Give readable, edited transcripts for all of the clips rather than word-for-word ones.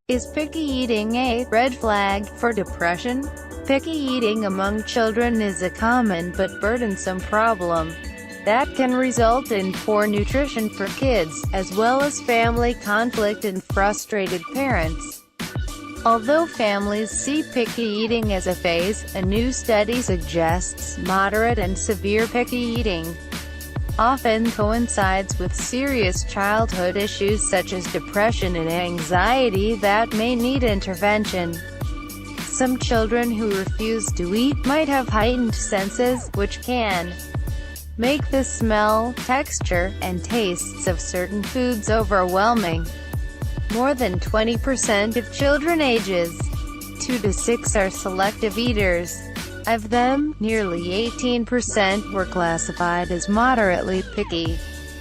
Is picky eating a red flag for depression? Picky eating among children is a common but burdensome problem that can result in poor nutrition for kids, as well as family conflict and frustrated parents. Although families see picky eating as a phase, a new study suggests moderate and severe picky eating often coincides with serious childhood issues such as depression and anxiety that may need intervention. Some children who refuse to eat might have heightened senses, which can make the smell, texture, and tastes of certain foods overwhelming. More than 20% of children ages 2 to 6 are selective eaters. Of them, nearly 18% were classified as moderately picky.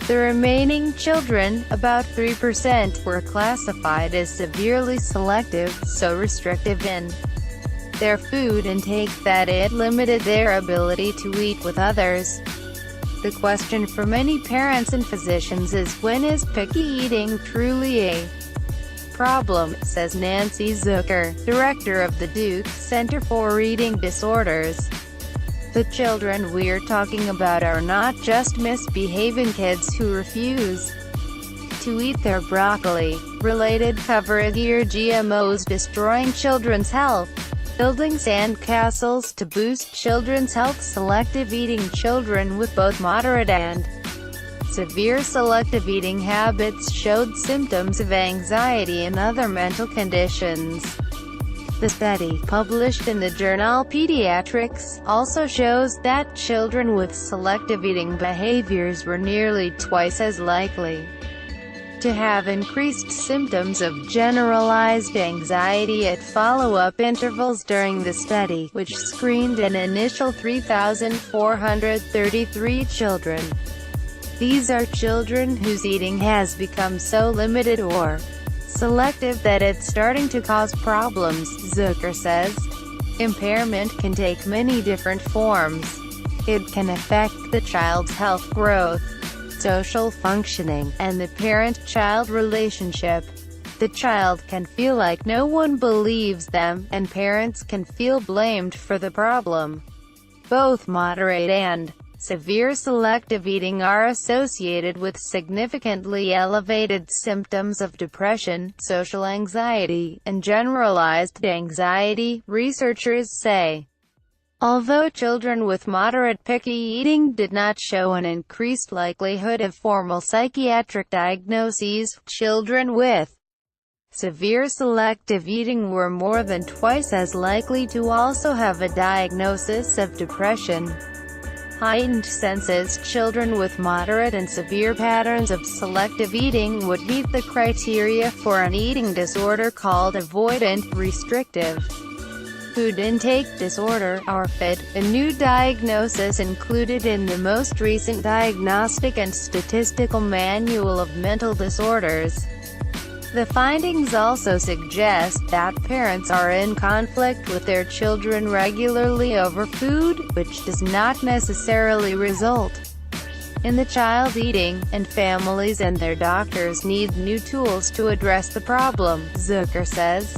The remaining children, about 3%, were classified as severely selective, so restrictive in their food intake that it limited their ability to eat with others. The question for many parents and physicians is, when is picky eating truly a problem, says Nancy Zucker, director of the Duke Center for Eating Disorders. The children we're talking about are not just misbehaving kids who refuse to eat their broccoli. Related coverage: GMOs destroying children's health. Building sandcastles to boost children's health. Selective eating. Children with both moderate and severe selective eating habits showed symptoms of anxiety and other mental conditions. The study, published in the journal Pediatrics, also shows that children with selective eating behaviors were nearly twice as likely to have increased symptoms of generalized anxiety at follow-up intervals during the study, which screened an initial 3,433 children. These are children whose eating has become so limited or selective that it's starting to cause problems, Zucker says. Impairment can take many different forms. It can affect the child's health, growth, social functioning, and the parent-child relationship. The child can feel like no one believes them, and parents can feel blamed for the problem. Both moderate and severe selective eating are associated with significantly elevated symptoms of depression, social anxiety, and generalized anxiety, researchers say. Although children with moderate picky eating did not show an increased likelihood of formal psychiatric diagnoses, children with severe selective eating were more than twice as likely to also have a diagnosis of depression. Heightened senses. Children with moderate and severe patterns of selective eating would meet the criteria for an eating disorder called avoidant restrictive food intake disorder, (ARFID), a new diagnosis included in the most recent Diagnostic and Statistical Manual of Mental Disorders. The findings also suggest that parents are in conflict with their children regularly over food, which does not necessarily result in the child eating, and families and their doctors need new tools to address the problem, Zucker says.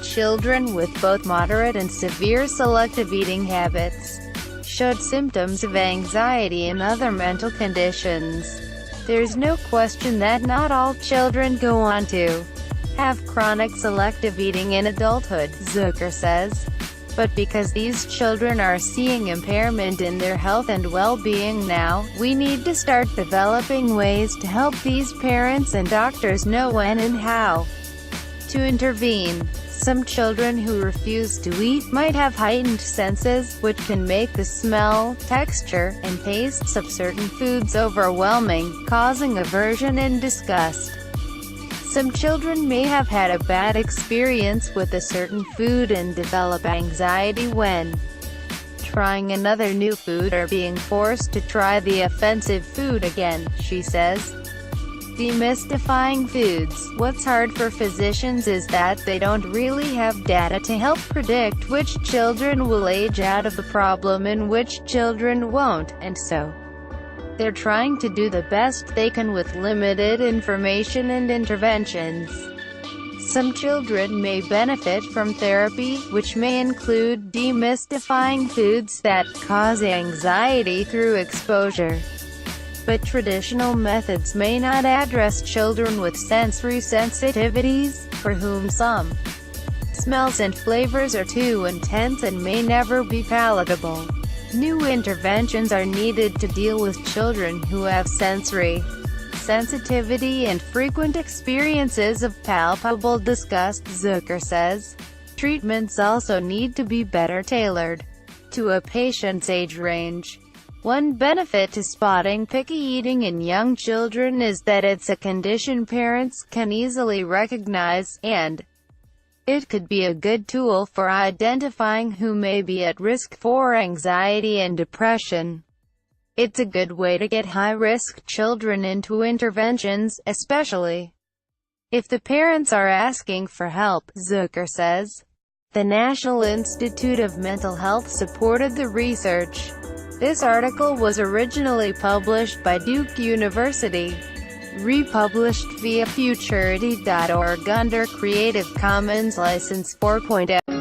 Children with both moderate and severe selective eating habits showed symptoms of anxiety and other mental conditions. There's no question that not all children go on to have chronic selective eating in adulthood, Zucker says. But because these children are seeing impairment in their health and well-being now, we need to start developing ways to help these parents and doctors know when and how to intervene. Some children who refuse to eat might have heightened senses, which can make the smell, texture, and tastes of certain foods overwhelming, causing aversion and disgust. Some children may have had a bad experience with a certain food and develop anxiety when trying another new food or being forced to try the offensive food again, she says. Demystifying foods. What's hard for physicians is that they don't really have data to help predict which children will age out of the problem and which children won't, and so they're trying to do the best they can with limited information and interventions. Some children may benefit from therapy, which may include demystifying foods that cause anxiety through exposure. But traditional methods may not address children with sensory sensitivities, for whom some smells and flavors are too intense and may never be palatable. New interventions are needed to deal with children who have sensory sensitivity and frequent experiences of palpable disgust, Zucker says. Treatments also need to be better tailored to a patient's age range. One benefit to spotting picky eating in young children is that it's a condition parents can easily recognize, and it could be a good tool for identifying who may be at risk for anxiety and depression. It's a good way to get high-risk children into interventions, especially if the parents are asking for help, Zucker says. The National Institute of Mental Health supported the research. This article was originally published by Duke University. Republished via futurity.org under Creative Commons License 4.0.